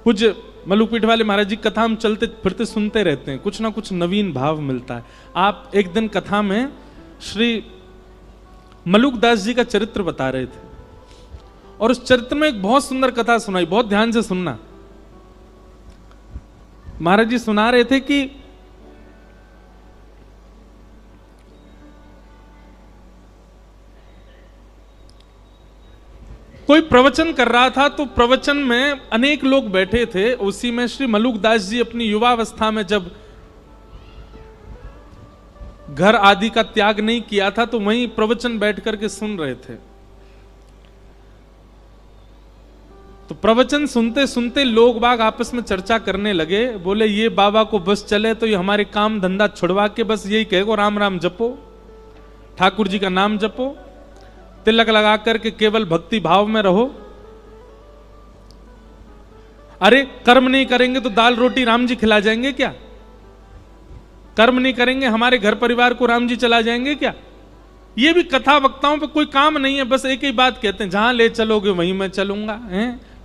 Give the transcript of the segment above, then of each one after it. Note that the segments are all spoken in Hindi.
पूज्य मलुकपीठ वाले महाराज जी कथा हम चलते फिरते सुनते रहते हैं, कुछ ना कुछ नवीन भाव मिलता है। आप एक दिन कथा में श्री मलुकदास जी का चरित्र बता रहे थे और उस चरित्र में एक बहुत सुंदर कथा सुनाई, बहुत ध्यान से सुनना। महाराज जी सुना रहे थे कि कोई प्रवचन कर रहा था, तो प्रवचन में अनेक लोग बैठे थे। उसी में श्री मलुकदास जी अपनी युवावस्था में जब घर आदि का त्याग नहीं किया था, तो वहीं प्रवचन बैठ करके सुन रहे थे। तो प्रवचन सुनते सुनते लोग बाग आपस में चर्चा करने लगे। बोले ये बाबा को बस चले तो ये हमारे काम धंधा छुड़वा के बस यही कहेगो राम राम जपो, ठाकुर जी का नाम जपो, तिलक लगा करके केवल भक्ति भाव में रहो। अरे कर्म नहीं करेंगे तो दाल रोटी राम जी खिला जाएंगे क्या? कर्म नहीं करेंगे हमारे घर परिवार को राम जी चला जाएंगे क्या? ये भी कथा वक्ताओं पे कोई काम नहीं है, बस एक ही बात कहते हैं, जहां ले चलोगे वहीं मैं चलूंगा।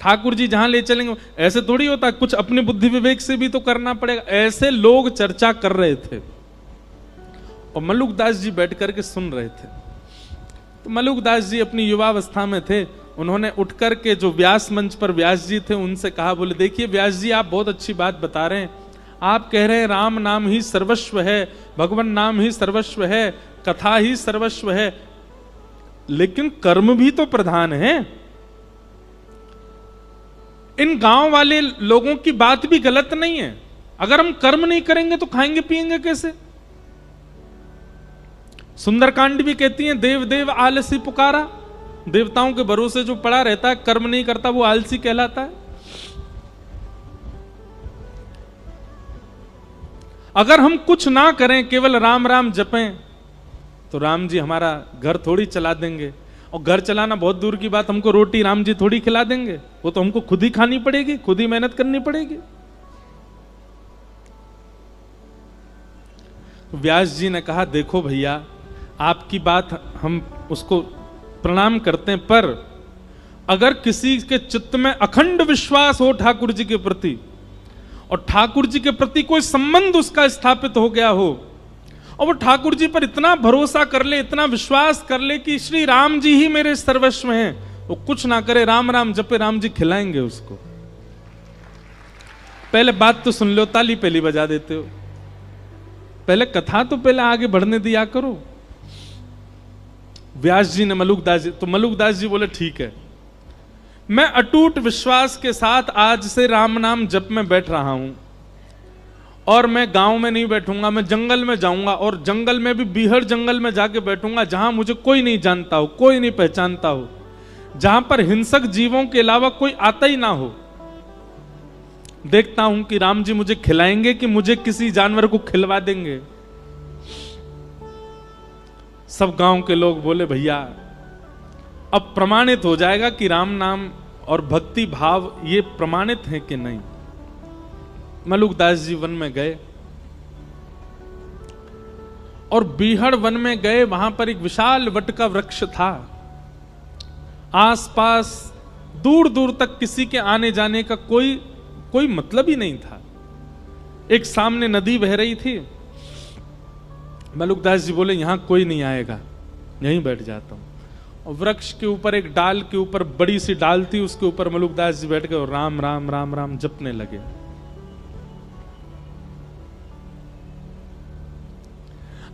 ठाकुर जी जहां ले चलेंगे, ऐसे थोड़ी होता, कुछ अपने बुद्धि विवेक से भी तो करना पड़ेगा। ऐसे लोग चर्चा कर रहे थे और मलुकदास जी बैठ करके सुन रहे थे। तो मलुकदास जी अपनी युवावस्था में थे, उन्होंने उठ करके जो व्यास मंच पर व्यास जी थे उनसे कहा, बोले देखिए व्यास जी आप बहुत अच्छी बात बता रहे हैं, आप कह रहे हैं राम नाम ही सर्वस्व है, भगवान नाम ही सर्वस्व है, कथा ही सर्वस्व है, लेकिन कर्म भी तो प्रधान है। इन गांव वाले लोगों की बात भी गलत नहीं है, अगर हम कर्म नहीं करेंगे तो खाएंगे पिएंगे कैसे? सुंदरकांड भी कहती है देव देव आलसी पुकारा, देवताओं के भरोसे जो पड़ा रहता है कर्म नहीं करता वो आलसी कहलाता है। अगर हम कुछ ना करें केवल राम राम जपें तो राम जी हमारा घर थोड़ी चला देंगे, और घर चलाना बहुत दूर की बात, हमको रोटी राम जी थोड़ी खिला देंगे, वो तो हमको खुद ही खानी पड़ेगी, खुद ही मेहनत करनी पड़ेगी। व्यास जी ने कहा देखो भैया आपकी बात हम उसको प्रणाम करते हैं, पर अगर किसी के चित्त में अखंड विश्वास हो ठाकुर जी के प्रति और ठाकुर जी के प्रति कोई संबंध उसका स्थापित हो गया हो और वो ठाकुर जी पर इतना भरोसा कर ले, इतना विश्वास कर ले कि श्री राम जी ही मेरे सर्वस्व हैं, वो कुछ ना करे राम राम जपे, राम जी खिलाएंगे उसको। पहले बात तो सुन लो, ताली पहली बजा देते हो, पहले कथा तो पहले आगे बढ़ने दिया करो। व्यास जी ने मलुकदास जी, तो मलुकदास जी बोले ठीक है, मैं अटूट विश्वास के साथ आज से राम नाम जप में बैठ रहा हूं, और मैं गांव में नहीं बैठूंगा, मैं जंगल में जाऊंगा, और जंगल में भी बीहड़ जंगल में जाके बैठूंगा जहां मुझे कोई नहीं जानता हो, कोई नहीं पहचानता हो, जहां पर हिंसक जीवों के अलावा कोई आता ही ना हो। देखता हूं कि राम जी मुझे खिलाएंगे कि मुझे किसी जानवर को खिलवा देंगे। सब गांव के लोग बोले भैया अब प्रमाणित हो जाएगा कि राम नाम और भक्ति भाव ये प्रमाणित है कि नहीं। मलुकदास जी वन में गए और बीहड़ वन में गए, वहां पर एक विशाल वट का वृक्ष था, आसपास दूर दूर तक किसी के आने जाने का कोई मतलब ही नहीं था। एक सामने नदी बह रही थी। मलुकदास जी बोले यहां कोई नहीं आएगा, यहीं बैठ जाता हूं। और वृक्ष के ऊपर एक डाल के ऊपर बड़ी सी डाल थी, उसके ऊपर मलुकदास जी बैठ गए और राम राम राम राम जपने लगे।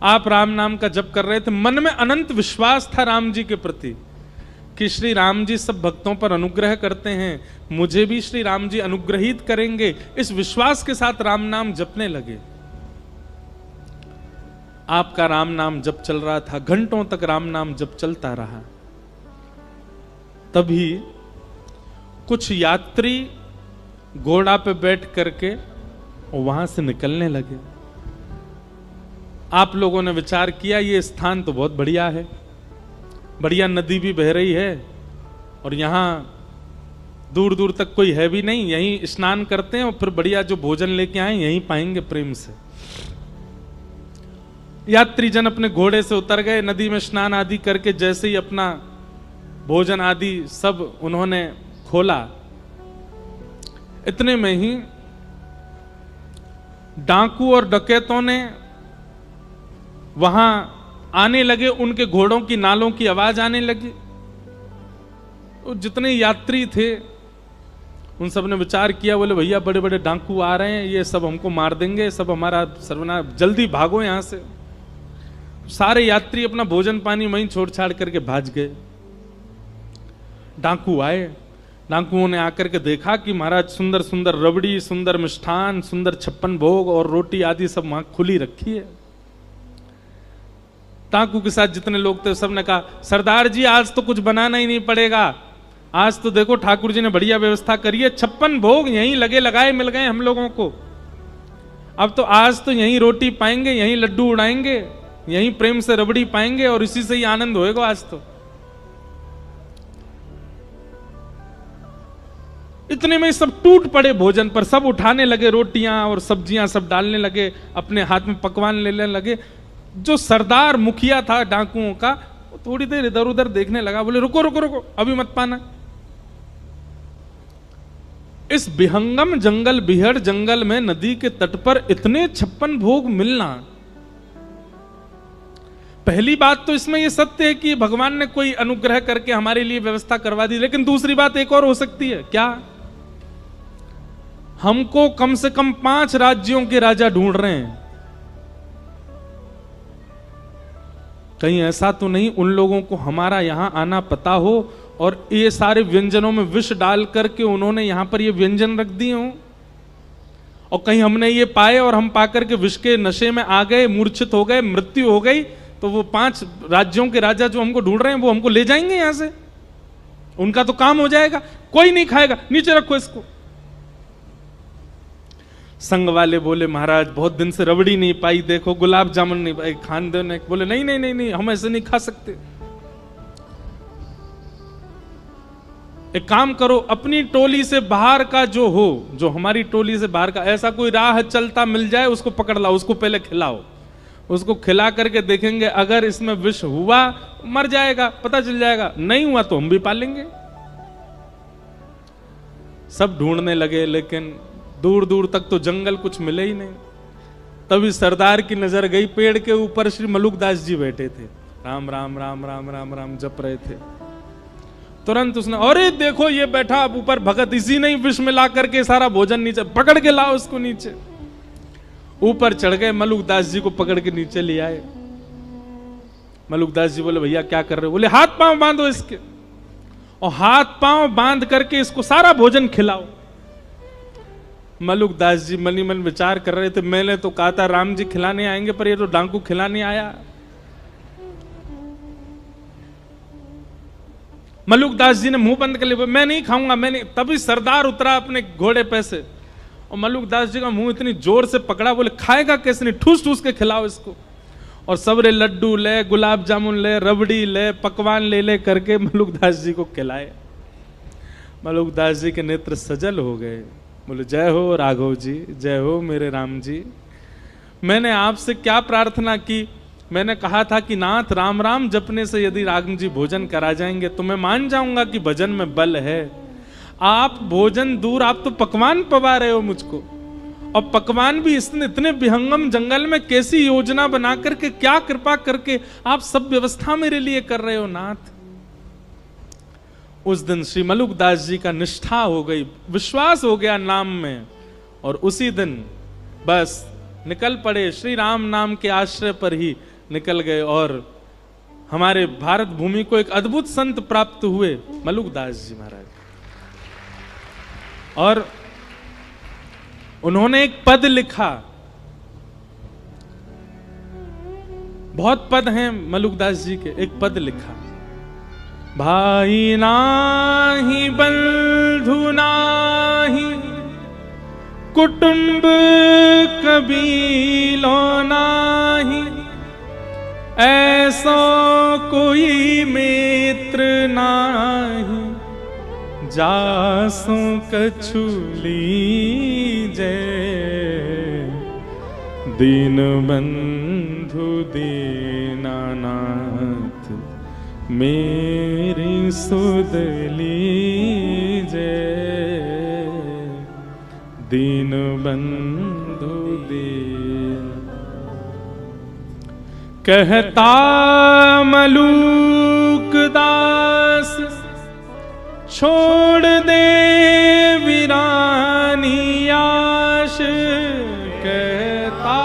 आप राम नाम का जप कर रहे थे, मन में अनंत विश्वास था राम जी के प्रति कि श्री राम जी सब भक्तों पर अनुग्रह करते हैं, मुझे भी श्री राम जी अनुग्रहित करेंगे। इस विश्वास के साथ राम नाम जपने लगे। आपका राम नाम जप चल रहा था, घंटों तक राम नाम जप चलता रहा। तभी कुछ यात्री घोड़ा पे बैठ करके वहां से निकलने लगे। आप लोगों ने विचार किया ये स्थान तो बहुत बढ़िया है, बढ़िया नदी भी बह रही है और यहां दूर दूर तक कोई है भी नहीं, यहीं स्नान करते हैं और फिर बढ़िया जो भोजन लेके आए यहीं पाएंगे प्रेम से। यात्री जन अपने घोड़े से उतर गए, नदी में स्नान आदि करके जैसे ही अपना भोजन आदि सब उन्होंने खोला, इतने में ही डाकू और डकैतों ने वहां आने लगे, उनके घोड़ों की नालों की आवाज आने लगी। तो जितने यात्री थे उन सब ने विचार किया, बोले भैया बड़े बड़े डाकू आ रहे हैं, ये सब हमको मार देंगे, सब हमारा सर्वनाश, जल्दी भागो यहां से। सारे यात्री अपना भोजन पानी वहीं छोड़ छाड़ करके भाग गए। डाकू आए, डाकुओं ने आकर के देखा कि महाराज सुंदर सुंदर रबड़ी, सुंदर मिष्ठान, सुंदर 56 भोग और रोटी आदि सब वहां खुली रखी है। डाकू के साथ जितने लोग थे सबने कहा, सरदार जी आज तो कुछ बनाना ही नहीं पड़ेगा, आज तो देखो ठाकुर जी ने बढ़िया व्यवस्था करी है, 56 भोग यहीं लगे लगाए मिल गए हम लोगों को, अब तो आज तो यहीं रोटी पाएंगे, यहीं लड्डू उड़ाएंगे, यहीं प्रेम से रबड़ी पाएंगे और इसी से ही आनंद होएगा आज तो। इतने में सब टूट पड़े भोजन पर, सब उठाने लगे रोटियां और सब्जियां, सब डालने लगे, अपने हाथ में पकवान लेने लगे। जो सरदार मुखिया था डाकुओं का, वो थोड़ी देर इधर उधर देखने लगा, बोले रुको रुको रुको, अभी मत पाना। इस विहंगम जंगल, बिहड़ जंगल में नदी के तट पर इतने 56 भोग मिलना, पहली बात तो इसमें यह सत्य है कि भगवान ने कोई अनुग्रह करके हमारे लिए व्यवस्था करवा दी, लेकिन दूसरी बात एक और हो सकती है। क्या? हमको कम से कम 5 राज्यों के राजा ढूंढ रहे हैं, कहीं ऐसा तो नहीं उन लोगों को हमारा यहां आना पता हो और ये सारे व्यंजनों में विष डाल करके उन्होंने यहां पर ये व्यंजन रख दिए हों, और कहीं हमने ये पाए और हम पाकर के विष के नशे में आ गए, मूर्छित हो गए, मृत्यु हो गई, तो वो 5 राज्यों के राजा जो हमको ढूंढ रहे हैं वो हमको ले जाएंगे यहां से, उनका तो काम हो जाएगा, कोई नहीं खाएगा, नीचे रखो इसको। संग वाले बोले महाराज बहुत दिन से रबड़ी नहीं पाई, देखो गुलाब जामुन नहीं पाई, खान देने बोले नहीं नहीं नहीं नहीं, हम ऐसे नहीं खा सकते। एक काम करो, अपनी टोली से बाहर का जो हो, जो हमारी टोली से बाहर का ऐसा कोई राह चलता मिल जाए उसको पकड़ लाओ, उसको पहले खिलाओ, उसको खिला करके देखेंगे अगर इसमें विष हुआ मर जाएगा, पता चल जाएगा, नहीं हुआ तो हम भी पालेंगे। सब ढूंढने लगे लेकिन दूर दूर तक तो जंगल कुछ मिले ही नहीं। तभी सरदार की नजर गई, पेड़ के ऊपर श्री मलुकदास जी बैठे थे, राम राम राम राम राम राम जप रहे थे। तुरंत उसने, अरे देखो ये बैठा ऊपर भगत, इसी नहीं विष में ला करके सारा भोजन नीचे, पकड़ के लाओ उसको नीचे। ऊपर चढ़ गए, मलुकदास जी को पकड़ के नीचे ले आए। मलुकदास जी बोले भैया क्या कर रहे हो? बोले हाथ पांव बांधो इसके, और हाथ पांव बांध करके इसको सारा भोजन खिलाओ। मलुकदास जी मनी मन विचार कर रहे थे, मैंने तो कहा था राम जी खिलाने आएंगे, पर ये तो डाकू खिलाने आया। मलुकदास जी ने मुंह बंद कर लिया, मैं नहीं खाऊंगा, मैं नहीं। तभी सरदार उतरा अपने घोड़े पे से, और मलुकदास जी का मुंह इतनी जोर से पकड़ा, बोले खाएगा कैसे नहीं, ठूस ठूस के खिलाओ इसको। और सबरे लड्डू ले, गुलाब जामुन ले, रबड़ी ले, पकवान ले ले करके मलुकदास जी को खिलाए। मलुकदास जी के नेत्र सजल हो गए, बोले जय हो राघव जी, जय हो मेरे राम जी। मैंने आपसे क्या प्रार्थना की? मैंने कहा था कि नाथ राम राम जपने से यदि राघव जी भोजन करा जाएंगे तो मैं मान जाऊंगा कि भजन में बल है। आप भोजन दूर, आप तो पकवान पवा रहे हो मुझको, और पकवान भी इतने विहंगम जंगल में कैसी योजना बना करके, क्या कृपा करके आप सब व्यवस्था मेरे लिए कर रहे हो नाथ। उस दिन श्री मलुकदास जी का निष्ठा हो गई, विश्वास हो गया नाम में, और उसी दिन बस निकल पड़े, श्री राम नाम के आश्रय पर ही निकल गए, और हमारे भारत भूमि को एक अद्भुत संत प्राप्त हुए, मलुकदास जी महाराज। और उन्होंने एक पद लिखा, बहुत पद हैं मलुकदास जी के, एक पद लिखा, भाई नाही बंधु नाही कुटुंब कबीलो नाही, ऐसो कोई मित्र नाही, जासु कछु लीजे, दीन बंधु दीनानाथ मेरी सुध लीजे। दीन बंधु दीन। कहता मलूक दास छोड़ दे वीरानी आश। कहता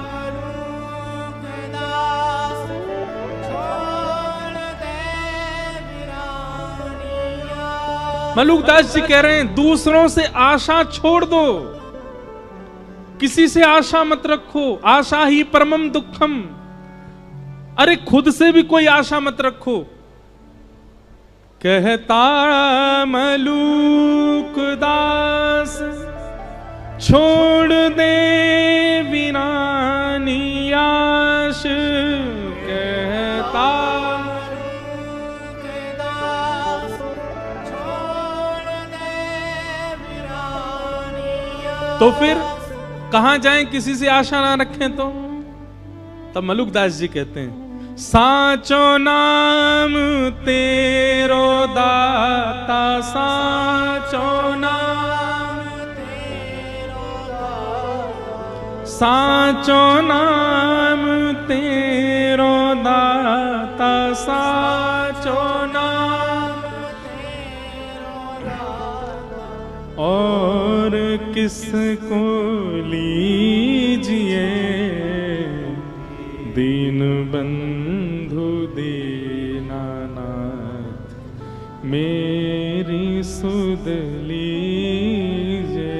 मलूक दास छोड़ दे वीरानी आश। मलूक दास जी कह रहे हैं दूसरों से आशा छोड़ दो, किसी से आशा मत रखो, आशा ही परमम दुखम। अरे खुद से भी कोई आशा मत रखो। कहता मलूक दास छोड़ दे वीरानी आश। कहता मलूक दास छोड़ दे वीरानी आश। तो फिर कहां जाएं किसी से आशा ना रखें तो? तब मलूक दास जी कहते हैं साचो नाम तेरो दाता, साचो नाम तेरो दाता, साचो नाम तेरो दाता, साचो नाम तेरो दाता। और किसको लीजिए दीन बंधु दीनानाथ, मेरी सुध लीजिए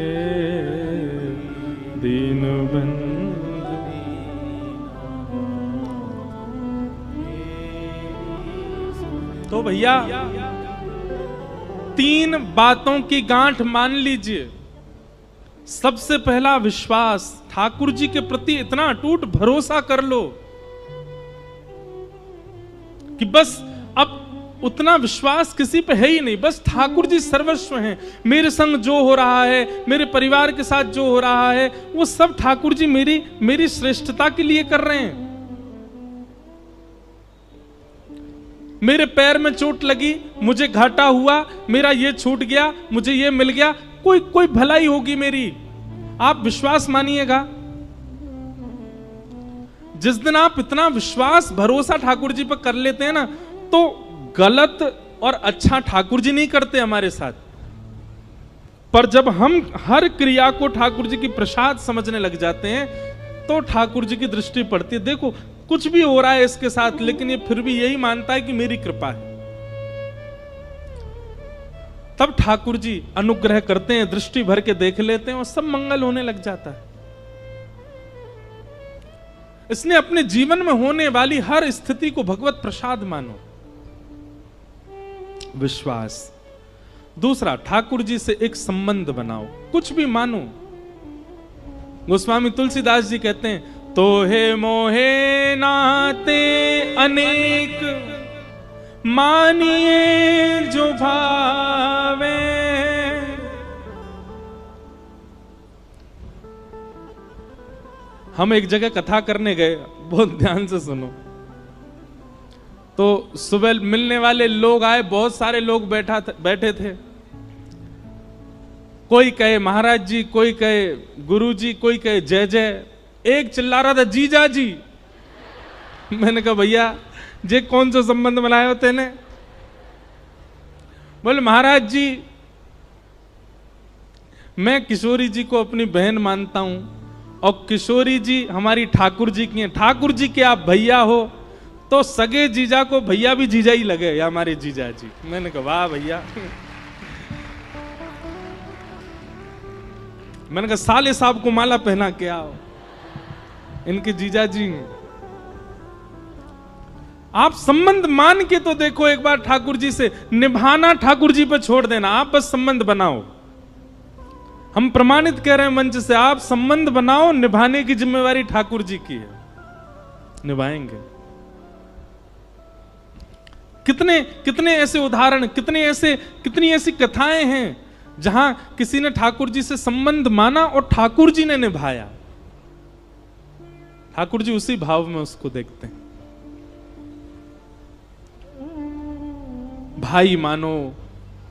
दीन बंधु। तो भैया 3 बातों की गांठ मान लीजिए। सबसे पहला विश्वास, ठाकुर जी के प्रति इतना अटूट भरोसा कर लो कि बस अब उतना विश्वास किसी पे है ही नहीं, बस ठाकुर जी सर्वस्व हैं। मेरे संग जो हो रहा है, मेरे परिवार के साथ जो हो रहा है, वो सब ठाकुर जी मेरी श्रेष्ठता के लिए कर रहे हैं। मेरे पैर में चोट लगी, मुझे घाटा हुआ, मेरा ये छूट गया, मुझे ये मिल गया, कोई भलाई होगी मेरी। आप विश्वास मानिएगा, जिस दिन आप इतना विश्वास भरोसा ठाकुर जी पर कर लेते हैं ना, तो गलत और अच्छा ठाकुर जी नहीं करते हमारे साथ। पर जब हम हर क्रिया को ठाकुर जी की प्रसाद समझने लग जाते हैं, तो ठाकुर जी की दृष्टि पड़ती है। देखो कुछ भी हो रहा है इसके साथ, लेकिन ये फिर भी यही मानता है कि मेरी कृपा है। तब ठाकुर जी अनुग्रह करते हैं, दृष्टि भर के देख लेते हैं और सब मंगल होने लग जाता है। इसने अपने जीवन में होने वाली हर स्थिति को भगवत प्रसाद मानो। विश्वास। दूसरा, ठाकुर जी से एक संबंध बनाओ, कुछ भी मानो। गोस्वामी तुलसीदास जी कहते हैं तोहे मोहे नाते अनेक, मानिए जो भावे। हम एक जगह कथा करने गए, बहुत ध्यान से सुनो। तो सुबह मिलने वाले लोग आए, बहुत सारे लोग बैठे थे। कोई कहे महाराज जी, कोई कहे गुरु जी, कोई कहे जय जय। एक चिल्ला रहा था जीजा जी। मैंने कहा भैया जे कौन सा संबंध बनाए होते ने? बोले महाराज जी मैं किशोरी जी को अपनी बहन मानता हूं और किशोरी जी हमारी ठाकुर जी की हैं। ठाकुर जी के आप भैया हो तो सगे जीजा को भैया भी जीजा ही लगे, या हमारे जीजा जी। मैंने कहा वाह भैया। मैंने कहा साले साहब को माला पहना के आओ, इनके जीजा जी। आप संबंध मान के तो देखो एक बार ठाकुर जी से। निभाना ठाकुर जी पर छोड़ देना, आप बस संबंध बनाओ। हम प्रमाणित कह रहे हैं मंच से, आप संबंध बनाओ, निभाने की जिम्मेवारी ठाकुर जी की है, निभाएंगे। कितने ऐसे उदाहरण, कितनी ऐसी कथाएं हैं जहां किसी ने ठाकुर जी से संबंध माना और ठाकुर जी ने निभाया। ठाकुर जी उसी भाव में उसको देखते हैं। भाई मानो,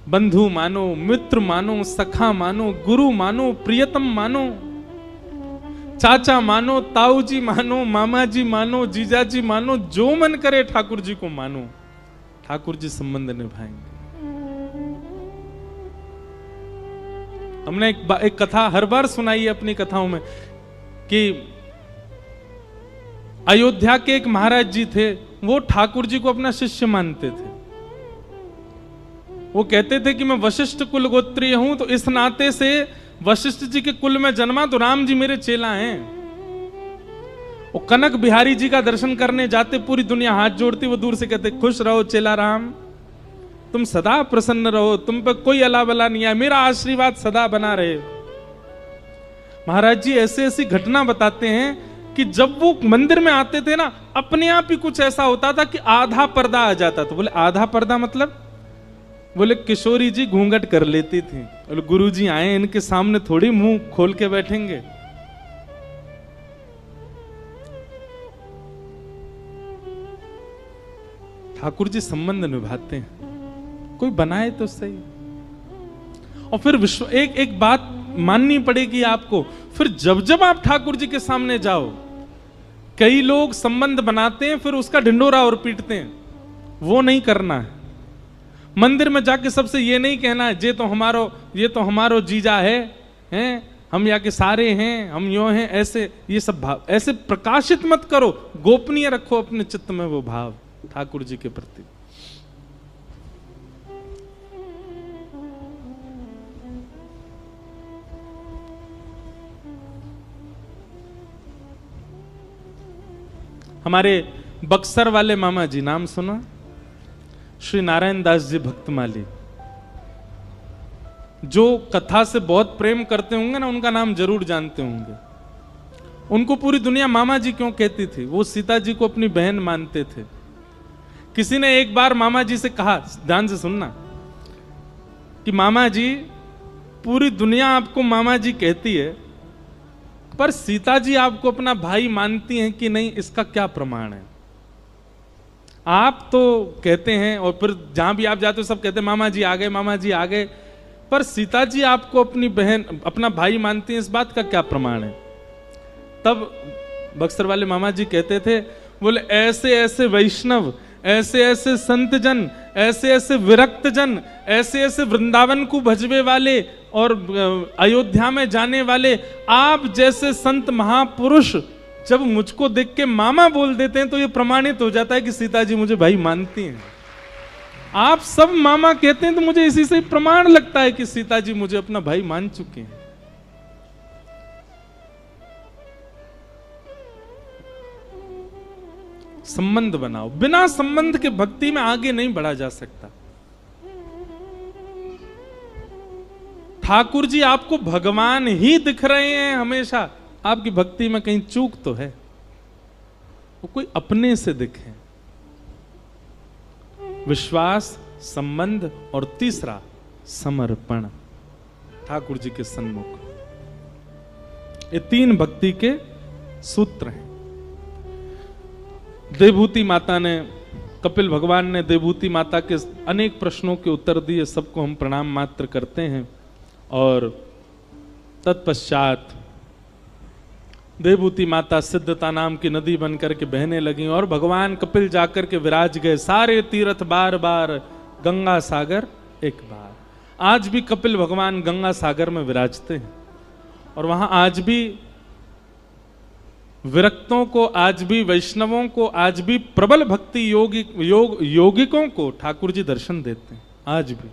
बंधु मानो, मित्र मानो, सखा मानो, गुरु मानो, प्रियतम मानो, चाचा मानो, ताऊ जी मानो, मामा जी मानो, जीजा जी मानो, जो मन करे ठाकुर जी को मानो, ठाकुर जी संबंध निभाएंगे। हमने एक कथा हर बार सुनाई है अपनी कथाओं में कि अयोध्या के एक महाराज जी थे, वो ठाकुर जी को अपना शिष्य मानते थे। वो कहते थे कि मैं वशिष्ठ कुल गोत्रीय हूं, तो इस नाते से वशिष्ठ जी के कुल में जन्मा तो राम जी मेरे चेला हैं। वो कनक बिहारी जी का दर्शन करने जाते, पूरी दुनिया हाथ जोड़ती, वो दूर से कहते खुश रहो चेला राम, तुम सदा प्रसन्न रहो, तुम पे कोई अला बला नहीं है, मेरा आशीर्वाद सदा बना रहे। महाराज जी ऐसे ऐसी घटना बताते हैं कि जब वो मंदिर में आते थे ना, अपने आप ही कुछ ऐसा होता था कि आधा पर्दा आ जाता था। बोले आधा पर्दा मतलब? बोले किशोरी जी घूंघट कर लेती थी। बोले गुरु जी आए, इनके सामने थोड़ी मुंह खोल के बैठेंगे। ठाकुर जी संबंध निभाते हैं, कोई बनाए तो सही। और फिर विश्व एक बात माननी पड़ेगी आपको, फिर जब जब आप ठाकुर जी के सामने जाओ, कई लोग संबंध बनाते हैं फिर उसका ढिंडोरा और पीटते हैं, वो नहीं करना है। मंदिर में जाके सबसे ये नहीं कहना है ये तो हमारो जीजा है, हम यहाँ के सारे हैं, हम यो हैं, ऐसे ये सब भाव ऐसे प्रकाशित मत करो, गोपनीय रखो अपने चित्त में वो भाव ठाकुर जी के प्रति। हमारे बक्सर वाले मामा जी, नाम सुना? श्री नारायण दास जी भक्तमाली, जो कथा से बहुत प्रेम करते होंगे ना, उनका नाम जरूर जानते होंगे। उनको पूरी दुनिया मामा जी क्यों कहती थी? वो सीता जी को अपनी बहन मानते थे। किसी ने एक बार मामा जी से कहा, ध्यान से सुनना, कि मामा जी पूरी दुनिया आपको मामा जी कहती है, पर सीता जी आपको अपना भाई मानती हैं कि नहीं, इसका क्या प्रमाण है? आप तो कहते हैं और फिर जहां भी आप जाते हो सब कहते हैं मामा जी आ गए, मामा जी आ गए, पर सीता जी आपको अपनी बहन अपना भाई मानती हैं, इस बात का क्या प्रमाण है? तब बक्सर वाले मामा जी कहते थे, बोले ऐसे ऐसे वैष्णव, ऐसे ऐसे संत जन, ऐसे ऐसे विरक्त जन, ऐसे ऐसे वृंदावन को भजवे वाले और अयोध्या में जाने वाले आप जैसे संत महापुरुष जब मुझको देख के मामा बोल देते हैं, तो ये प्रमाणित हो जाता है कि सीता जी मुझे भाई मानती हैं। आप सब मामा कहते हैं, तो मुझे इसी से प्रमाण लगता है कि सीता जी मुझे अपना भाई मान चुके हैं। संबंध बनाओ, बिना संबंध के भक्ति में आगे नहीं बढ़ा जा सकता। ठाकुर जी आपको भगवान ही दिख रहे हैं हमेशा, आपकी भक्ति में कहीं चूक तो है, वो कोई अपने से दिखे। विश्वास, संबंध और तीसरा समर्पण, ठाकुर जी के सन्मुख। ये तीन भक्ति के सूत्र हैं। देवभूति माता ने, कपिल भगवान ने देवभूति माता के अनेक प्रश्नों के उत्तर दिए, सबको हम प्रणाम मात्र करते हैं। और तत्पश्चात देवभूति माता सिद्धता नाम की नदी बनकर के बहने लगी और भगवान कपिल जाकर के विराज गए। सारे तीर्थ बार बार, गंगा सागर एक बार। आज भी कपिल भगवान गंगा सागर में विराजते हैं और वहां आज भी विरक्तों को, आज भी वैष्णवों को, आज भी प्रबल भक्ति योगिकों को ठाकुर जी दर्शन देते हैं आज भी।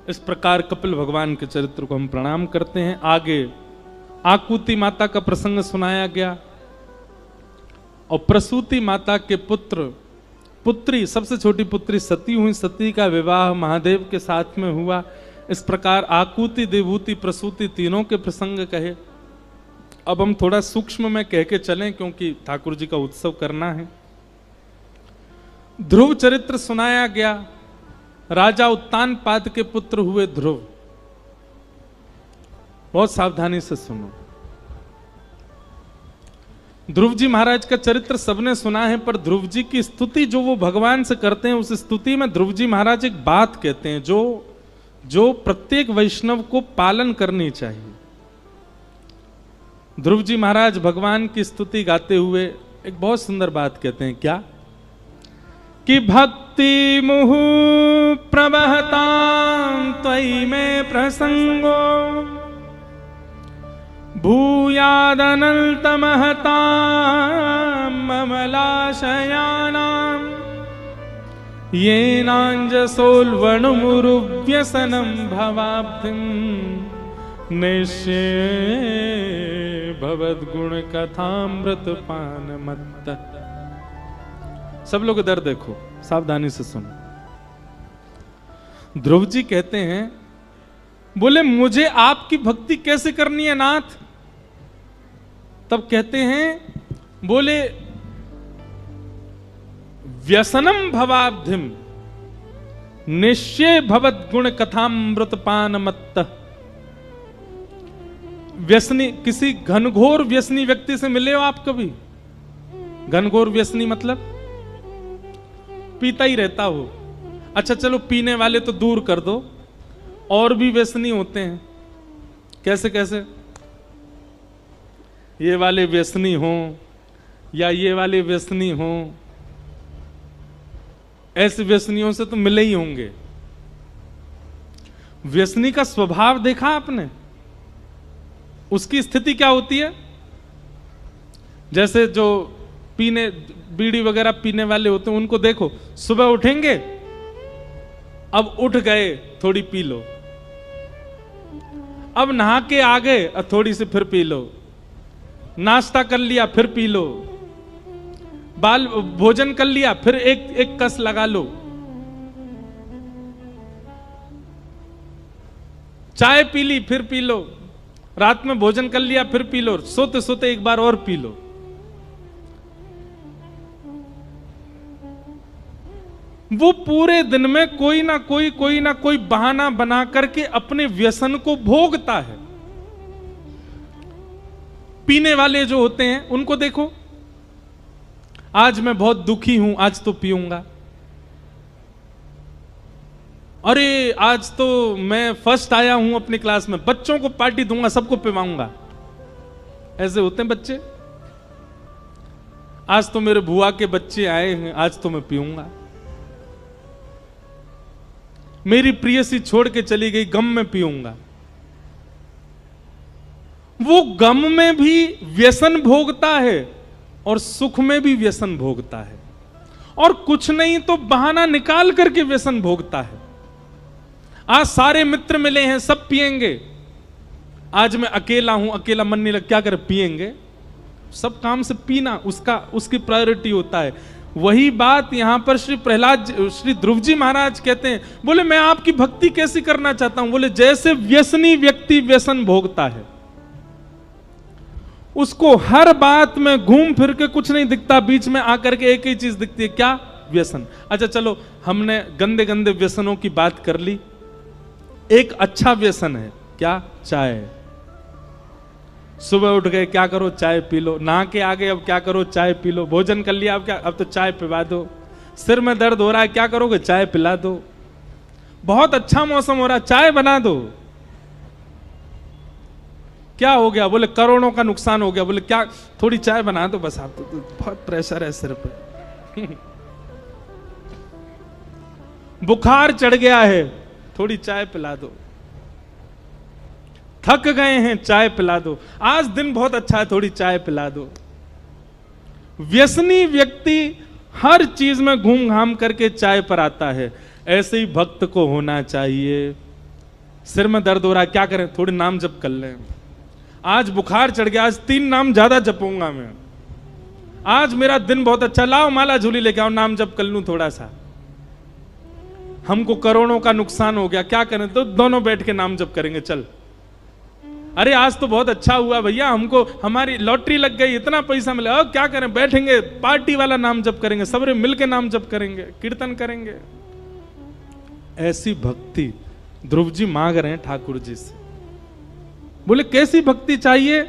इस प्रकार कपिल भगवान के चरित्र को हम प्रणाम करते हैं। आगे आकुति माता का प्रसंग सुनाया गया और प्रसूति माता के पुत्री, सबसे छोटी पुत्री सती हुई, सती का विवाह महादेव के साथ में हुआ। इस प्रकार आकुति, देवभूति, प्रसूति तीनों के प्रसंग कहे। अब हम थोड़ा सूक्ष्म में कह के चलें क्योंकि ठाकुर जी का उत्सव करना है। ध्रुव चरित्र सुनाया गया। राजा उत्तानपाद के पुत्र हुए ध्रुव। बहुत सावधानी से सुनो। ध्रुव जी महाराज का चरित्र सबने सुना है, पर ध्रुव जी की स्तुति जो वो भगवान से करते हैं, उस स्तुति में ध्रुव जी महाराज एक बात कहते हैं जो प्रत्येक वैष्णव को पालन करनी चाहिए। ध्रुव जी महाराज भगवान की स्तुति गाते हुए एक बहुत सुंदर बात कहते हैं, क्या कि भक्ति मुहु प्रवहतां त्वयि में प्रसंगो भूयादनन्तमहतां ममलाशयानां येनाञ्जसोल्वणमुरुव्यसनं भवाब्धिं निश्ये भवद्गुणकथामृतपानमत्त। सब लोग इधर देखो, सावधानी से सुनो। ध्रुव जी कहते हैं, बोले मुझे आपकी भक्ति कैसे करनी है नाथ? तब कहते हैं, बोले व्यसनम भवाब्धिम निश्चय भवद गुण कथामृतपान मत्त। व्यसनी, किसी घनघोर व्यसनी व्यक्ति से मिले हो आप कभी? घनघोर व्यसनी मतलब पीता ही रहता हो। अच्छा चलो, पीने वाले तो दूर कर दो, और भी व्यसनी होते हैं। कैसे कैसे? ये वाले व्यसनी हो या ये वाले व्यसनी हो, ऐसे व्यसनियों से तो मिले ही होंगे। व्यसनी का स्वभाव देखा आपने? उसकी स्थिति क्या होती है? जैसे जो पीने, बीड़ी वगैरह पीने वाले होते हैं, उनको देखो, सुबह उठेंगे, अब उठ गए थोड़ी पी लो, अब नहा के आ गए, अब थोड़ी सी फिर पी लो, नाश्ता कर लिया फिर पी लो, बाल भोजन कर लिया फिर एक कस लगा लो, चाय पी ली फिर पी लो, रात में भोजन कर लिया फिर पी लो, सोते सोते एक बार और पी लो। वो पूरे दिन में कोई ना कोई बहाना बना करके अपने व्यसन को भोगता है। पीने वाले जो होते हैं उनको देखो, आज मैं बहुत दुखी हूं, आज तो पीऊंगा, अरे आज तो मैं फर्स्ट आया हूं अपनी क्लास में, बच्चों को पार्टी दूंगा, सबको पिवाऊंगा। ऐसे होते हैं बच्चे। आज तो मेरे बुआ के बच्चे आए हैं, आज तो मैं पीऊंगा। मेरी प्रियसी छोड़ के चली गई, गम में पीऊंगा। वो गम में भी व्यसन भोगता है और सुख में भी व्यसन भोगता है, और कुछ नहीं तो बहाना निकाल करके व्यसन भोगता है। आज सारे मित्र मिले हैं, सब पिएंगे, आज मैं अकेला हूं, अकेला मन नहीं लग, क्या करे, पिएंगे। सब काम से पीना उसकी प्रायोरिटी होता है। वही बात यहां पर श्री ध्रुव जी महाराज कहते हैं, बोले मैं आपकी भक्ति कैसी करना चाहता हूं? बोले जैसे व्यसनी व्यक्ति व्यसन भोगता है, उसको हर बात में घूम फिर के कुछ नहीं दिखता, बीच में आकर के एक ही चीज दिखती है, क्या? व्यसन। अच्छा चलो, हमने गंदे गंदे व्यसनों की बात कर ली। एक अच्छा व्यसन है, क्या? चाय। सुबह उठ गए, क्या करो? चाय पी लो। नहा के आ गए, अब क्या करो? चाय पी लो। भोजन कर लिया, अब क्या? अब तो चाय पिला दो। सिर में दर्द हो रहा है, क्या करोगे? चाय पिला दो। बहुत अच्छा मौसम हो रहा है, चाय बना दो। क्या हो गया? बोले करोड़ों का नुकसान हो गया। बोले क्या? थोड़ी चाय बना दो बस, आप तो बहुत प्रेशर है सिर पे। बुखार चढ़ गया है, थोड़ी चाय पिला दो। थक गए हैं, चाय पिला दो। आज दिन बहुत अच्छा है, थोड़ी चाय पिला दो। व्यसनी व्यक्ति हर चीज में घूम घाम करके चाय पर आता है। ऐसे ही भक्त को होना चाहिए। सिर में दर्द हो रहा है, क्या करें? थोड़ी नाम जप कर लें। आज बुखार चढ़ गया, आज 3 नाम ज्यादा जपूंगा मैं। आज मेरा दिन बहुत अच्छा, लाओ माला झूली लेके आओ, नाम जप कर लूं थोड़ा सा। हमको करोड़ों का नुकसान हो गया, क्या करें? तो दोनों बैठ के नाम जप करेंगे, चल। अरे आज तो बहुत अच्छा हुआ भैया, हमको हमारी लॉटरी लग गई, इतना पैसा मिला, अब क्या करें? बैठेंगे, पार्टी वाला नाम जप करेंगे, सबरे मिलके नाम जप करेंगे, कीर्तन करेंगे। ऐसी भक्ति ध्रुव जी मांग रहे हैं ठाकुर जी से। बोले कैसी भक्ति चाहिए?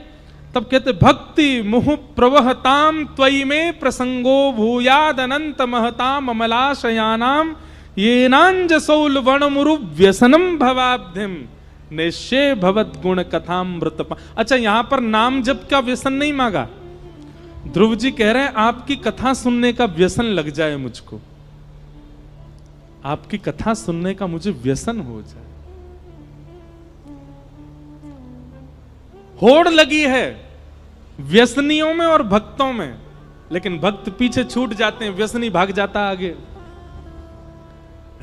तब तब कहते भक्ति मुहु प्रवहताम त्वयि में प्रसंगो भूयाद अनंत महताम अमलाशयानाम येनांजसौल वणमुरु व्यसनम भवाब्धिम निश्चय भवत गुण कथामृत। अच्छा, यहां पर नाम जप का व्यसन नहीं मांगा। ध्रुव जी कह रहे हैं आपकी कथा सुनने का व्यसन लग जाए मुझको, आपकी कथा सुनने का मुझे व्यसन हो जाए। होड़ लगी है व्यसनियों में और भक्तों में, लेकिन भक्त पीछे छूट जाते हैं, व्यसनी भाग जाता आगे।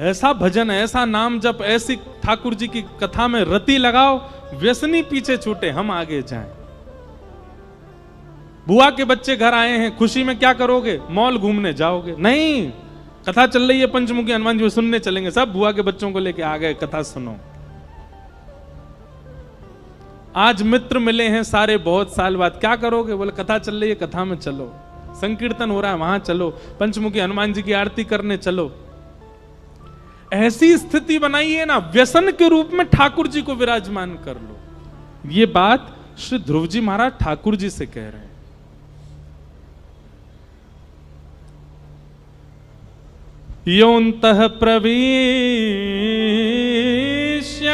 ऐसा भजन, ऐसा नाम जप, ऐसी ठाकुर जी की कथा में रति लगाओ, व्यसनी पीछे छूटे, हम आगे जाएं। बुआ के बच्चे घर आए हैं, खुशी में क्या करोगे? मॉल घूमने जाओगे? नहीं, कथा चल रही है पंचमुखी हनुमान जी सुनने चलेंगे। सब बुआ के बच्चों को लेके आ गए, कथा सुनो। आज मित्र मिले हैं सारे बहुत साल बाद, क्या करोगे? बोले कथा चल रही है, कथा में चलो। संकीर्तन हो रहा है, वहां चलो। पंचमुखी हनुमान जी की आरती करने चलो। ऐसी स्थिति बनाइए ना, व्यसन के रूप में ठाकुर जी को विराजमान कर लो। ये बात श्री ध्रुव जी महाराज ठाकुर जी से कह रहे हैं। योऽन्तः प्रविश्य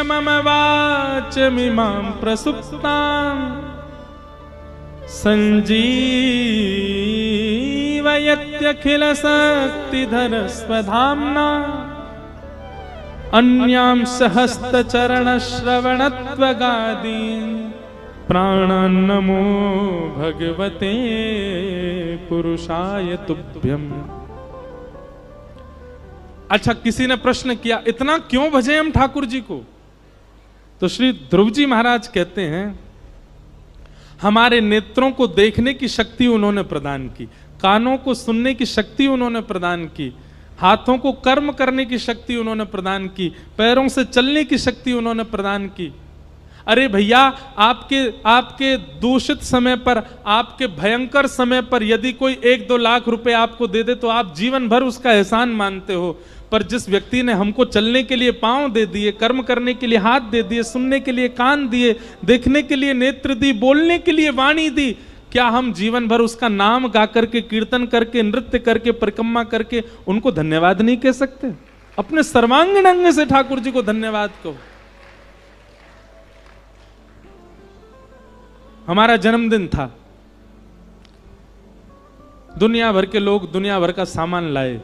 मम वाचमिमां प्रसुप्तां संजीवयत्यखिलशक्तिधर स्वधाम्ना अन्यांश हस्तचरणश्रवणत्वगादीन् प्राणान्नमो भगवते पुरुषाय तुभ्यम्। अच्छा, किसी ने प्रश्न किया इतना क्यों भजे हम ठाकुर जी को? तो श्री ध्रुव जी महाराज कहते हैं हमारे नेत्रों को देखने की शक्ति उन्होंने प्रदान की, कानों को सुनने की शक्ति उन्होंने प्रदान की, हाथों को कर्म करने की शक्ति उन्होंने प्रदान की, पैरों से चलने की शक्ति उन्होंने प्रदान की। अरे भैया, आपके दूषित समय पर, आपके भयंकर समय पर यदि कोई 1-2 लाख रुपए आपको दे दे तो आप जीवन भर उसका एहसान मानते हो। पर जिस व्यक्ति ने हमको चलने के लिए पांव दे दिए, कर्म करने के लिए हाथ दे दिए, सुनने के लिए कान दिए, देखने के लिए नेत्र दी, बोलने के लिए वाणी दी, क्या हम जीवन भर उसका नाम गा करके, कीर्तन करके, नृत्य करके, परिक्रमा करके उनको धन्यवाद नहीं कह सकते? अपने सर्वांगीण अंग से ठाकुर जी को धन्यवाद कहो। हमारा जन्मदिन था, दुनिया भर के लोग दुनिया भर का सामान लाए।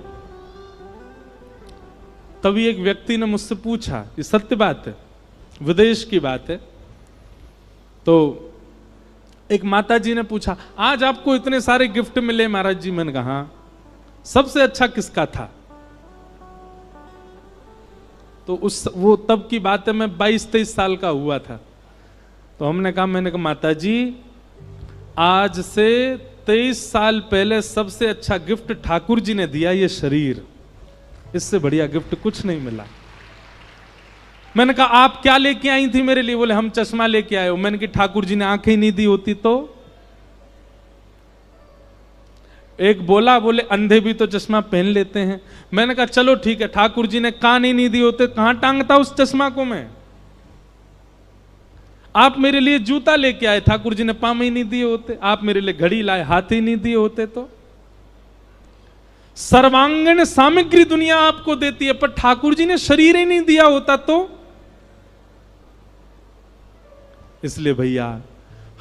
तभी एक व्यक्ति ने मुझसे पूछा, ये सत्य बात है, विदेश की बात है, तो एक माता जी ने पूछा आज आपको इतने सारे गिफ्ट मिले महाराज जी। मैंने कहा हाँ, सबसे अच्छा किसका था? तो वो तब की बात है, मैं 22-23 साल का हुआ था। तो मैंने कहा माता जी, आज से 23 साल पहले सबसे अच्छा गिफ्ट ठाकुर जी ने दिया, ये शरीर। इससे बढ़िया गिफ्ट कुछ नहीं मिला। मैंने कहा आप क्या लेके आई थी मेरे लिए? बोले हम चश्मा लेके आए हो। मैंने कहा ठाकुर जी ने आंखें नहीं दी होती तो? एक बोले अंधे भी तो चश्मा पहन लेते हैं। मैंने कहा चलो ठीक है, ठाकुर जी ने कान ही नहीं दिए होते, कहां टांगता उस चश्मा को मैं? आप मेरे लिए जूता लेके आए, ठाकुर जी ने पाँव ही नहीं दिए होते। आप मेरे लिए घड़ी लाए, हाथ ही नहीं दिए होते। तो सर्वांगीण सामग्री दुनिया आपको देती है, पर ठाकुर जी ने शरीर ही नहीं दिया होता तो? इसलिए भैया,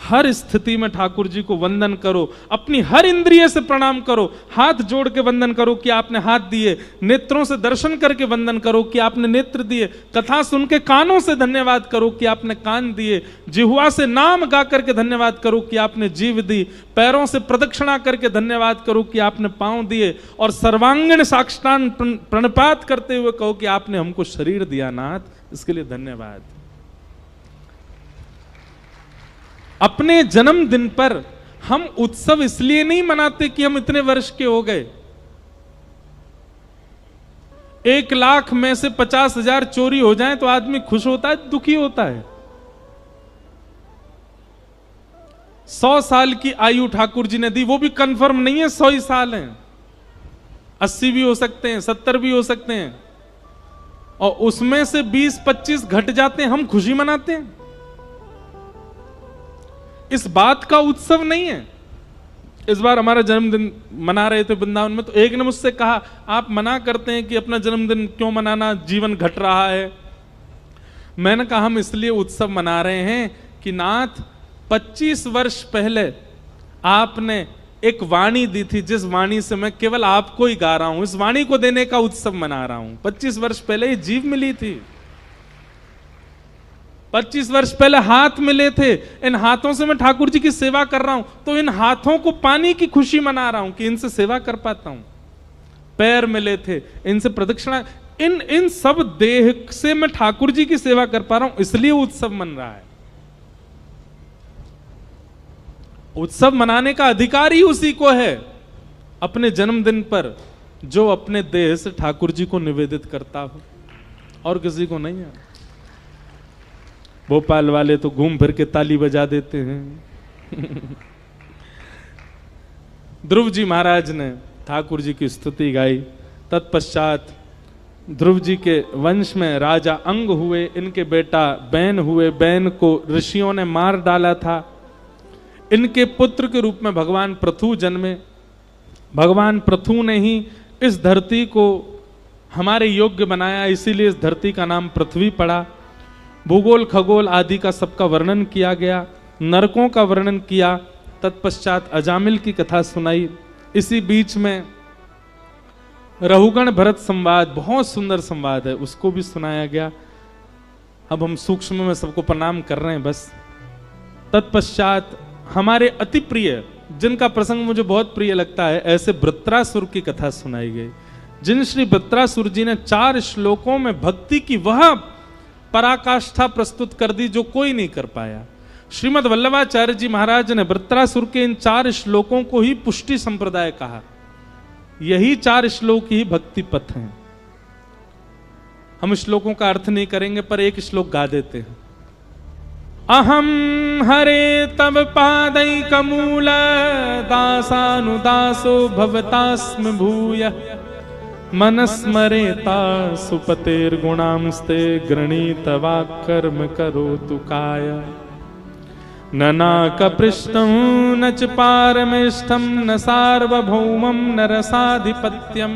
हर स्थिति में ठाकुर जी को वंदन करो, अपनी हर इंद्रिय से प्रणाम करो, हाथ जोड़ के वंदन करो कि आपने हाथ दिए, नेत्रों से दर्शन करके वंदन करो कि आपने नेत्र दिए, कथा सुन के कानों से धन्यवाद करो कि आपने कान दिए, जिह्वा से नाम गा करके धन्यवाद करो कि आपने जीव दी, पैरों से प्रदक्षिणा करके धन्यवाद करो कि आपने पांव दिए, और सर्वांगीण साष्टांग प्रणपात करते हुए कहो कि आपने हमको शरीर दिया नाथ, इसके लिए धन्यवाद। अपने जन्मदिन पर हम उत्सव इसलिए नहीं मनाते कि हम इतने वर्ष के हो गए। 1 लाख में से 50,000 चोरी हो जाए तो आदमी खुश होता है, दुखी होता है? 100 साल की आयु ठाकुर जी ने दी, वो भी कंफर्म नहीं है 100 ही साल हैं, 80 भी हो सकते हैं, 70 भी हो सकते हैं, और उसमें से 20-25 घट जाते हैं, हम खुशी मनाते हैं। इस बात का उत्सव नहीं है। इस बार हमारा जन्मदिन मना रहे थे वृंदावन में, तो एक ने मुझसे कहा आप मना करते हैं कि अपना जन्मदिन क्यों मनाना, जीवन घट रहा है। मैंने कहा हम इसलिए उत्सव मना रहे हैं कि नाथ 25 वर्ष पहले आपने एक वाणी दी थी, जिस वाणी से मैं केवल आपको ही गा रहा हूं, इस वाणी को देने का उत्सव मना रहा हूं। 25 वर्ष पहले ये जीभ मिली थी, 25 वर्ष पहले हाथ मिले थे, इन हाथों से मैं ठाकुर जी की सेवा कर रहा हूं, तो इन हाथों को पाने की खुशी मना रहा हूं कि इनसे सेवा कर पाता हूं। पैर मिले थे, इनसे प्रदक्षिणा, इन सब देह से मैं ठाकुर जी की सेवा कर पा रहा हूं, इसलिए उत्सव मन रहा है। उत्सव मनाने का अधिकार ही उसी को है अपने जन्मदिन पर जो अपने देह से ठाकुर जी को निवेदित करता हो, और किसी को नहीं है। भोपाल वाले तो घूम फिर के ताली बजा देते हैं। ध्रुव जी महाराज ने ठाकुर जी की स्तुति गाई। तत्पश्चात ध्रुव जी के वंश में राजा अंग हुए, इनके बेटा बैन हुए, बैन को ऋषियों ने मार डाला था। इनके पुत्र के रूप में भगवान पृथु जन्मे। भगवान पृथु ने ही इस धरती को हमारे योग्य बनाया, इसीलिए इस धरती का नाम पृथ्वी पड़ा। भूगोल खगोल आदि का सबका वर्णन किया गया, नरकों का वर्णन किया। तत्पश्चात अजामिल की कथा सुनाई। इसी बीच में रहुगण भरत संवाद, बहुत सुंदर संवाद है, उसको भी सुनाया गया। अब हम सूक्ष्म में सबको प्रणाम कर रहे हैं बस। तत्पश्चात हमारे अति प्रिय, जिनका प्रसंग मुझे बहुत प्रिय लगता है, ऐसे वृत्रासुर की कथा सुनाई गई, जिन श्री वृत्रासुर जी ने 4 श्लोकों में भक्ति की वह पराकाष्ठा प्रस्तुत कर दी जो कोई नहीं कर पाया। श्रीमद् वल्लभाचार्य जी महाराज ने वृत्रासुर के इन 4 श्लोकों को ही पुष्टि संप्रदाय कहा। यही 4 श्लोक ही भक्ति पथ हैं। हम श्लोकों का अर्थ नहीं करेंगे, पर एक श्लोक गा देते हैं। अहम हरे तव पादैकमूल दासानुदासो भवतास्म भूय मनस्मरेता सुपतेर्गुणांस्ते गृणीतवाक्कर्म करोतु काय न नाकपृष्ठं न च पारमेष्ठं न सार्वभौमं न रसाधिपत्यं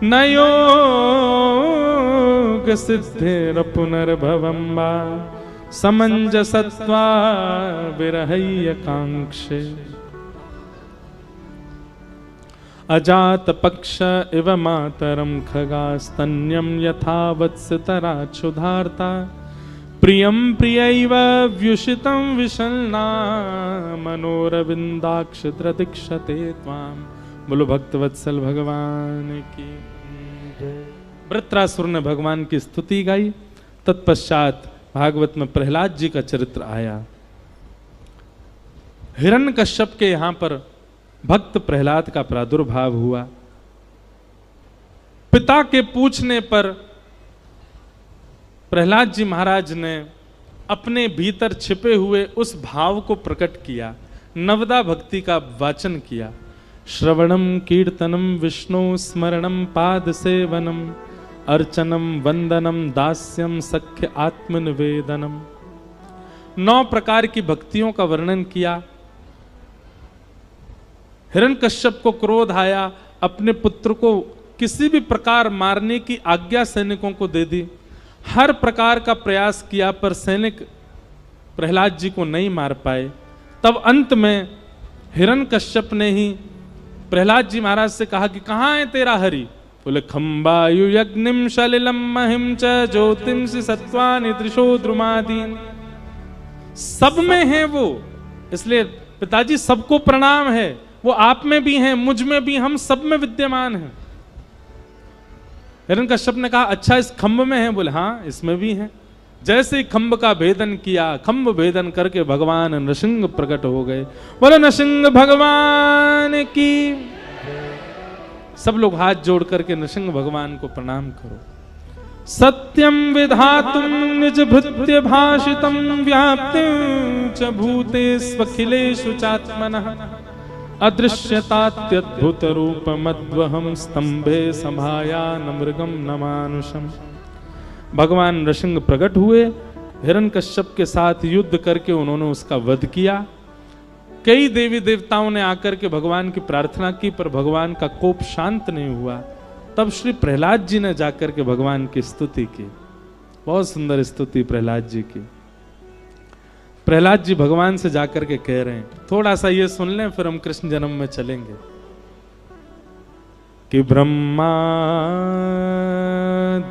न योगसिद्धिरपुनर्भवं वा समञ्जसत्वा विरहय्यकाङ्क्षे अजात पक्ष इव मातरम खगास्तन्यं यथा वत्सतरा क्षुधार्ता प्रियं प्रियैव व्युषितं विशल्ना मनोरविंदाक्ष दृदिक्षते त्वां। बोलो भक्तवत्सल भगवान की। वृत्रासुर ने भगवान की स्तुति गाई। तत्पश्चात भागवत में प्रहलाद जी का चरित्र आया। हिरण्यकश्यप के यहां पर भक्त प्रहलाद का प्रादुर्भाव हुआ। पिता के पूछने पर प्रहलाद जी महाराज ने अपने भीतर छिपे हुए उस भाव को प्रकट किया, नवदा भक्ति का वाचन किया। श्रवणम कीर्तनम विष्णु स्मरणम पाद सेवनम अर्चनम वंदनम दास्यम सख्य आत्मनिवेदनम। 9 प्रकार की भक्तियों का वर्णन किया। हिरण्यकश्यप को क्रोध आया, अपने पुत्र को किसी भी प्रकार मारने की आज्ञा सैनिकों को दे दी। हर प्रकार का प्रयास किया पर सैनिक प्रहलाद जी को नहीं मार पाए। तब अंत में हिरण्यकश्यप ने ही प्रहलाद जी महाराज से कहा कि कहाँ है तेरा हरि? बोले खम्बायु यज्ञिम शलिलम महिम च ज्योतिंसि सत्वानि त्रिशो द्रुमादीन। सब में है वो, इसलिए पिताजी सबको प्रणाम है। वो आप में भी हैं, मुझ में भी, हम सब में विद्यमान हैं। हिरण्यकश्यप ने कहा अच्छा इस खम्भ में है? बोले हाँ इसमें भी है। जैसे खम्भ का भेदन किया, खम्भ भेदन करके भगवान नृसिंह प्रकट हो गए। बोलो नृसिंह भगवान की। सब लोग हाथ जोड़ करके नृसिंह भगवान को प्रणाम करो। सत्यम विधातुम निज भृत्य भाषितम व्याप्तिं च भूतेष्वखिलेषु चात्मनः अदृश्यतात्यद्भुत रूपमद्वहं स्तंभे समाया न मृगम न मानुषम। भगवान नृसिंह प्रकट हुए, हिरण्यकश्यप के साथ युद्ध करके उन्होंने उसका वध किया। कई देवी देवताओं ने आकर के भगवान की प्रार्थना की, पर भगवान का कोप शांत नहीं हुआ। तब श्री प्रहलाद जी ने जाकर के भगवान की स्तुति की। बहुत सुंदर स्तुति प्रहलाद जी की। प्रहलाद जी भगवान से जाकर के कह रहे हैं, थोड़ा सा ये सुन लें फिर हम कृष्ण जन्म में चलेंगे, कि ब्रह्मा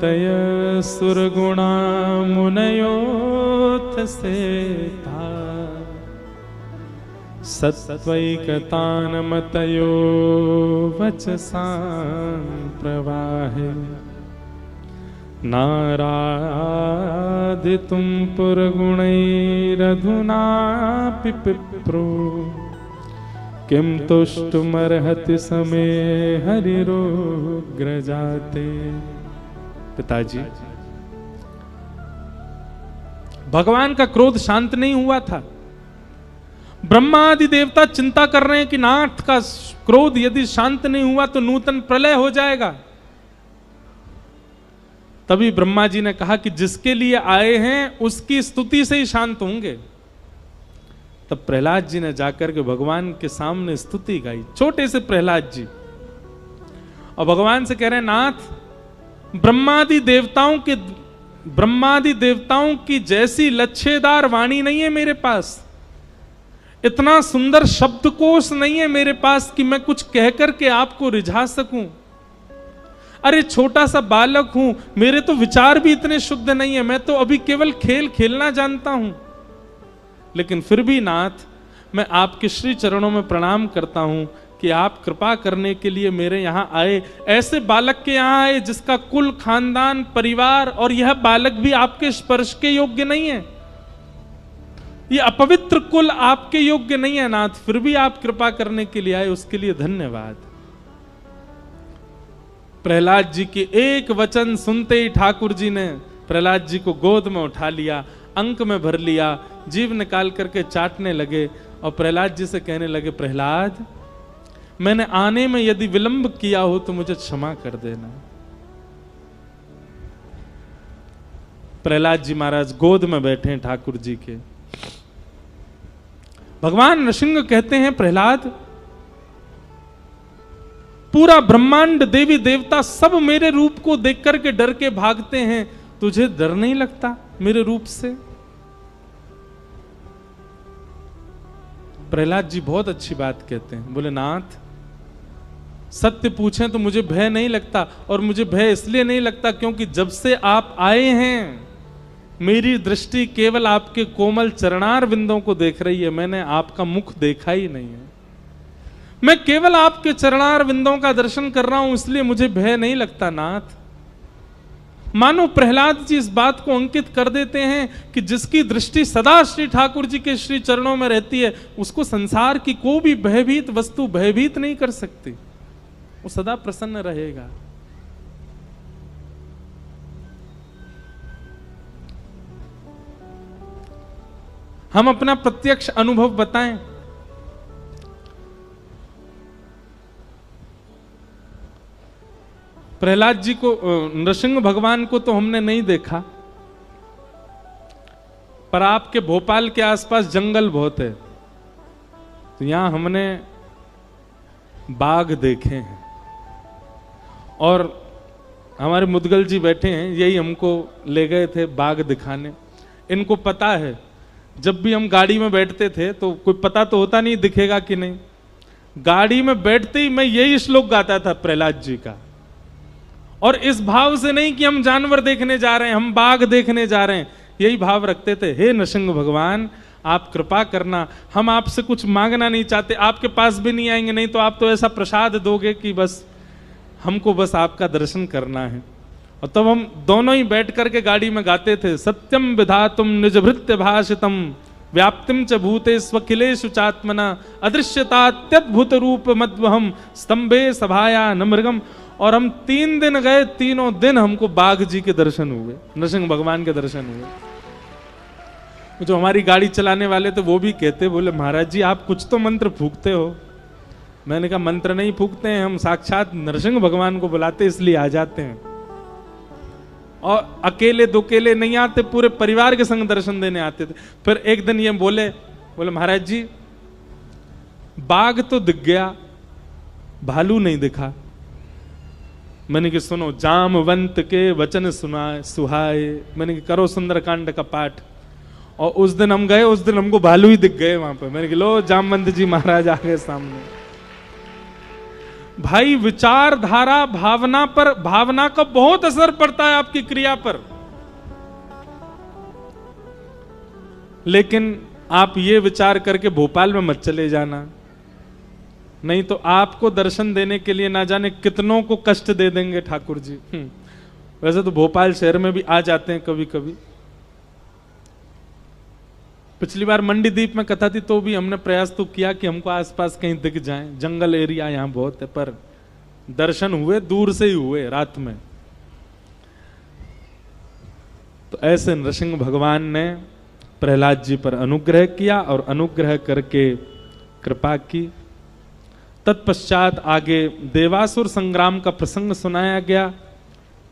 दय सुरगुणा मुनयोथ से था, सत्वैकतानमतयो वचसां प्रवाहे, नाराधितुं पुरगुणैरधुनापि पिप्रो, किं तुष्टुमर्हति समे हरिरोग्रजाते। पिताजी, भगवान का क्रोध शांत नहीं हुआ था। ब्रह्मा आदि देवता चिंता कर रहे हैं कि नाथ का क्रोध यदि शांत नहीं हुआ तो नूतन प्रलय हो जाएगा। तभी ब्रह्मा जी ने कहा कि जिसके लिए आए हैं उसकी स्तुति से ही शांत होंगे। तब प्रहलाद जी ने जाकर के भगवान के सामने स्तुति गाई, छोटे से प्रहलाद जी, और भगवान से कह रहे हैं, नाथ ब्रह्मादि देवताओं की जैसी लच्छेदार वाणी नहीं है मेरे पास, इतना सुंदर शब्दकोश नहीं है मेरे पास कि मैं कुछ कह करके आपको रिझा सकूं। अरे छोटा सा बालक हूं, मेरे तो विचार भी इतने शुद्ध नहीं है, मैं तो अभी केवल खेल खेलना जानता हूं। लेकिन फिर भी नाथ, मैं आपके श्री चरणों में प्रणाम करता हूं कि आप कृपा करने के लिए मेरे यहां आए, ऐसे बालक के यहां आए जिसका कुल, खानदान, परिवार और यह बालक भी आपके स्पर्श के योग्य नहीं है। ये अपवित्र कुल आपके योग्य नहीं है नाथ, फिर भी आप कृपा करने के लिए आए, उसके लिए धन्यवाद। प्रहलाद जी के एक वचन सुनते ही ठाकुर जी ने प्रहलाद जी को गोद में उठा लिया, अंक में भर लिया, जीभ निकाल करके चाटने लगे और प्रहलाद जी से कहने लगे, प्रहलाद, मैंने आने में यदि विलंब किया हो तो मुझे क्षमा कर देना। प्रहलाद जी महाराज गोद में बैठे हैं ठाकुर जी के। भगवान नृसिंह कहते हैं, प्रहलाद, पूरा ब्रह्मांड, देवी देवता सब मेरे रूप को देख करके डर के भागते हैं, तुझे डर नहीं लगता मेरे रूप से? प्रहलाद जी बहुत अच्छी बात कहते हैं, बोले, नाथ सत्य पूछें तो मुझे भय नहीं लगता, और मुझे भय इसलिए नहीं लगता क्योंकि जब से आप आए हैं मेरी दृष्टि केवल आपके कोमल चरणार बिंदों को देख रही है, मैंने आपका मुख देखा ही नहीं है। मैं केवल आपके चरणार बिंदों का दर्शन कर रहा हूं, इसलिए मुझे भय नहीं लगता नाथ। मानो प्रहलाद जी इस बात को अंकित कर देते हैं कि जिसकी दृष्टि सदा श्री ठाकुर जी के श्री चरणों में रहती है, उसको संसार की कोई भी भयभीत वस्तु भयभीत नहीं कर सकती, वो सदा प्रसन्न रहेगा। हम अपना प्रत्यक्ष अनुभव बताएं। प्रहलाद जी को, नृसिंह भगवान को तो हमने नहीं देखा, पर आपके भोपाल के आसपास जंगल बहुत है, तो यहां हमने बाघ देखे हैं। और हमारे मुदगल जी बैठे हैं, यही हमको ले गए थे बाघ दिखाने। इनको पता है, जब भी हम गाड़ी में बैठते थे तो कोई पता तो होता नहीं दिखेगा कि नहीं, गाड़ी में बैठते ही मैं यही श्लोक गाता था प्रहलाद जी का, और इस भाव से नहीं कि हम जानवर देखने जा रहे हैं, हम बाघ देखने जा रहे हैं, यही भाव रखते थे, हे नृसिंह भगवान आप कृपा करना, हम आपसे कुछ मांगना नहीं चाहते, आपके पास भी नहीं आएंगे, नहीं तो आप तो ऐसा प्रसाद दोगे कि बस हमको बस आपका दर्शन करना है। और तब हम दोनों ही बैठ करके गाड़ी में गाते थे, सत्यम विधातुम निज भृत्य भाषितम व्याप्तिम च भूते स्वखिलेषु चात्मना अदृश्यतात्यद्भुत रूप मद्वहम स्तंभे सभाया न मृगम। और हम 3 दिन गए, तीनों दिन हमको बाघ जी के दर्शन हुए, नृसिंह भगवान के दर्शन हुए। जो हमारी गाड़ी चलाने वाले थे वो भी कहते, बोले महाराज जी आप कुछ तो मंत्र फूकते हो। मैंने कहा मंत्र नहीं फूकते हैं हम, साक्षात नृसिंह भगवान को बुलाते इसलिए आ जाते हैं। और अकेले दुकेले नहीं आते, पूरे परिवार के संग दर्शन देने आते थे। फिर एक दिन ये बोले महाराज जी बाघ तो दिख गया, भालू नहीं दिखा। मैंने कि सुनो, जामवंत के वचन सुनाए सुहाए, मैंने कि करो सुंदरकांड का पाठ। और उस दिन हम गए, उस दिन हमको भालू ही दिख गए वहां पर। मैंने कि लो जामवंत जी महाराज आ गए सामने। भाई विचारधारा भावना पर, भावना का बहुत असर पड़ता है आपकी क्रिया पर। लेकिन आप ये विचार करके भोपाल में मत चले जाना, नहीं तो आपको दर्शन देने के लिए ना जाने कितनों को कष्ट दे देंगे ठाकुर जी। वैसे तो भोपाल शहर में भी आ जाते हैं कभी कभी। पिछली बार मंडी द्वीप में कथा थी तो भी हमने प्रयास तो किया कि हमको आसपास कहीं दिख जाएं, जंगल एरिया यहां बहुत है, पर दर्शन हुए दूर से ही हुए, रात में। तो ऐसे नृसिंह भगवान ने प्रहलाद जी पर अनुग्रह किया और अनुग्रह करके कृपा की। तत्पश्चात आगे देवासुर संग्राम का प्रसंग सुनाया गया।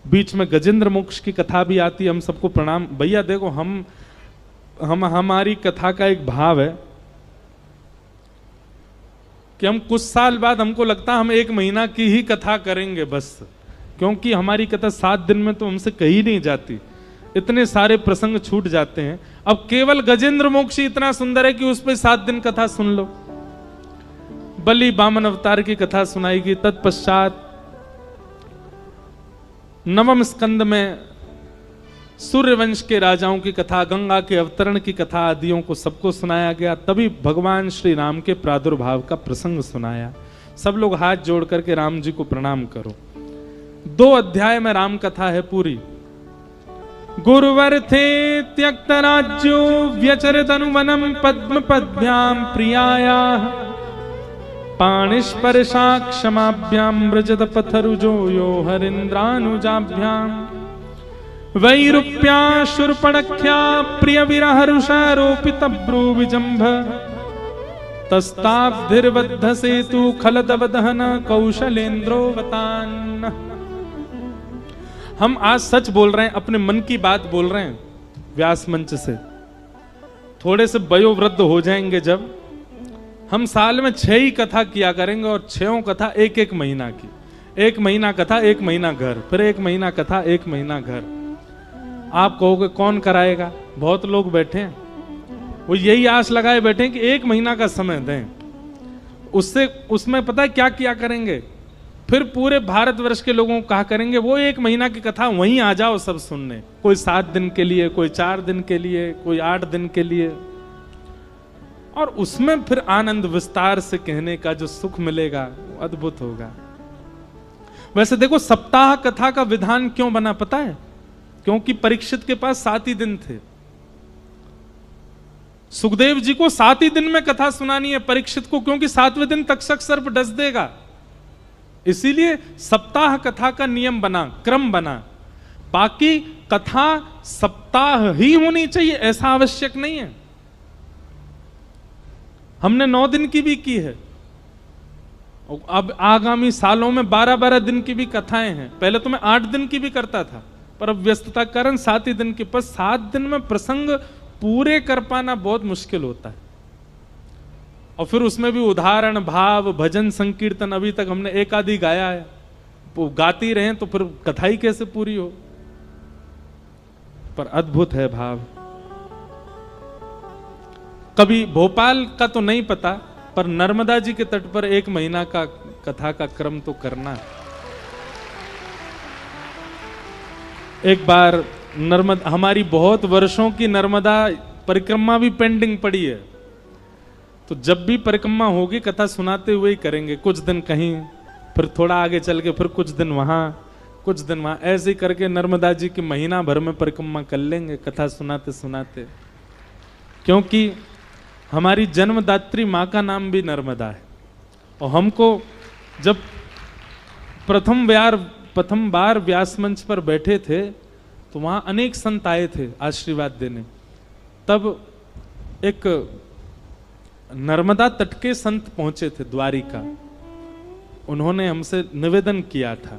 बीच में गजेंद्र मोक्ष की कथा भी आती है। हम सबको प्रणाम। भैया देखो, हमारी कथा का एक भाव है कि हम कुछ साल बाद हमको लगता है हम 1 महीना की ही कथा करेंगे बस, क्योंकि हमारी कथा 7 दिन में तो हमसे कहीं नहीं जाती, इतने सारे प्रसंग छूट जाते हैं। अब केवल गजेंद्र मोक्ष इतना सुंदर है कि उस पर 7 दिन कथा सुन लो। बलि बामन अवतार की कथा सुनाएगी। तत्पश्चात 9वें स्कंद में सूर्यवंश के राजाओं की कथा, गंगा के अवतरण की कथा आदियों को सबको सुनाया गया। तभी भगवान श्री राम के प्रादुर्भाव का प्रसंग सुनाया। सब लोग हाथ जोड़ करके राम जी को प्रणाम करो। 2 अध्याय में राम कथा है पूरी। गुरुवर थे त्यक्त राज्यो व्यचरित अनुवनम पद्म पद्भ्याम प्रियाया पाणिस्पर्शा क्षमाभ्याम व्रजत पथरुजो यो हरिन्द्रानुजाभ्याम वैरूप्या शूर्पणख्या प्रिय विरहरुषारोपित ब्रूविजंभ तस्ताब्धिर्बद्ध सेतु खलदवदहन कौशलेन्द्रोवतान। हम आज सच बोल रहे हैं, अपने मन की बात बोल रहे हैं व्यास मंच से। थोड़े से वयोवृद्ध हो जाएंगे जब, हम साल में 6 ही कथा किया करेंगे और 6 कथा 1-1 महीना की। 1 महीना कथा 1 महीना घर, फिर 1 महीना कथा 1 महीना घर। आप कहोगे कौन कराएगा? बहुत लोग बैठे हैं, वो यही आस लगाए बैठे हैं कि 1 महीना का समय दें, उससे उसमें पता है क्या किया करेंगे? फिर पूरे भारतवर्ष के लोगों को कहा करेंगे वो 1 महीना की कथा वहीं आ जाओ सब सुनने। कोई 7 दिन के लिए, कोई 4 दिन के लिए, कोई 8 दिन के लिए, और उसमें फिर आनंद विस्तार से कहने का जो सुख मिलेगा वो अद्भुत होगा। वैसे देखो, सप्ताह कथा का विधान क्यों बना पता है? क्योंकि परीक्षित के पास 7 ही दिन थे। सुखदेव जी को 7 ही दिन में कथा सुनानी है परीक्षित को, क्योंकि 7वें दिन तक्षक सर्प डस देगा। इसीलिए सप्ताह कथा का नियम बना, क्रम बना। बाकी कथा सप्ताह ही होनी चाहिए ऐसा आवश्यक नहीं है। हमने 9 दिन की भी की है, अब आगामी सालों में 12-12 दिन की भी कथाएं हैं। पहले तो मैं 8 दिन की भी करता था, पर अब व्यस्तता कारण 7 ही दिन के। पर 7 दिन में प्रसंग पूरे कर पाना बहुत मुश्किल होता है। और फिर उसमें भी उदाहरण, भाव, भजन, संकीर्तन अभी तक हमने 1 आधी गाया है। वो गाती रहे तो फिर कथा ही कैसे पूरी हो? पर अद्भुत है भाव। कभी भोपाल का तो नहीं पता, पर नर्मदा जी के तट पर 1 महीना का कथा का क्रम तो करना। एक बार नर्मदा, हमारी बहुत वर्षों की नर्मदा परिक्रमा भी पेंडिंग पड़ी है, तो जब भी परिक्रमा होगी कथा सुनाते हुए ही करेंगे। कुछ दिन कहीं, फिर थोड़ा आगे चल के फिर कुछ दिन वहां, कुछ दिन वहां, ऐसे ही करके नर्मदा जी की महीना भर में परिक्रमा कर लेंगे कथा सुनाते सुनाते। क्योंकि हमारी जन्मदात्री माँ का नाम भी नर्मदा है। और हमको जब प्रथम बार व्यास मंच पर बैठे थे तो वहां अनेक संत आए थे आशीर्वाद देने। तब एक नर्मदा तट के संत पहुंचे थे द्वारिका। उन्होंने हमसे निवेदन किया था